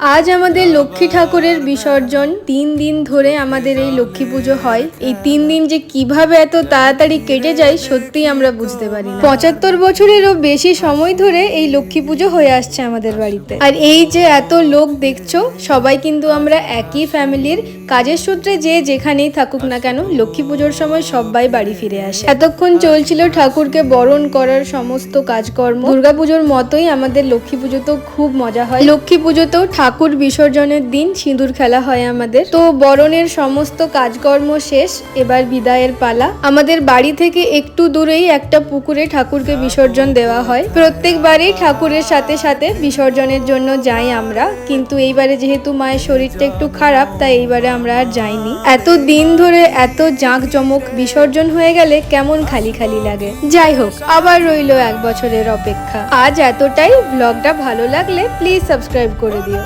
আজ আমাদের লক্ষ্মী ঠাকুরের বিসর্জন। 3 দিন ধরে আমাদের এই লক্ষ্মী পুজো হয়। এই 3 দিন যে কিভাবে এত তাড়াতাড়ি কেটে যায় সত্যি আমরা বুঝতে পারি না। 75 বছরেরও বেশি সময় ধরে এই লক্ষ্মী পুজো হয়ে আসছে আমাদের বাড়িতে। আর এই যে এত লোক দেখছো, সবাই কিন্তু আমরা একই ফ্যামিলির। কাজের সূত্রে যে যেখানেই থাকুক না কেন, লক্ষ্মী পুজোর সময় সবাই বাড়ি ফিরে আসে। এতক্ষণ চলছিল ঠাকুরকে বরণ করার সমস্ত কাজকর্ম। দুর্গাপুজোর মতোই আমাদের লক্ষ্মী পুজোতেও খুব মজা হয়। লক্ষ্মী পুজোতেও ঠাকুর বিসর্জনের দিন সিঁদুর খেলা হয় আমাদের। তো বরণের সমস্ত কাজকর্ম শেষ, এবার বিদায়ের পালা। আমাদের বাড়ি থেকে একটু দূরেই একটা পুকুরে ঠাকুরকে বিসর্জন দেওয়া হয়। প্রত্যেকবারই ঠাকুরের সাথে সাথে বিসর্জনের জন্য যাই আমরা, কিন্তু এইবারে যেহেতু মায়ের শরীরটা একটু খারাপ, তাই এইবারে আমরা আর যাইনি। এত দিন ধরে এত জাঁকজমক বিসর্জন হয়ে গেলে কেমন খালি খালি লাগে। যাই হোক, আবার রইলো 1 বছরের অপেক্ষা। আজ এতটাই। ব্লগটা ভালো লাগলে প্লিজ সাবস্ক্রাইব করে দিও।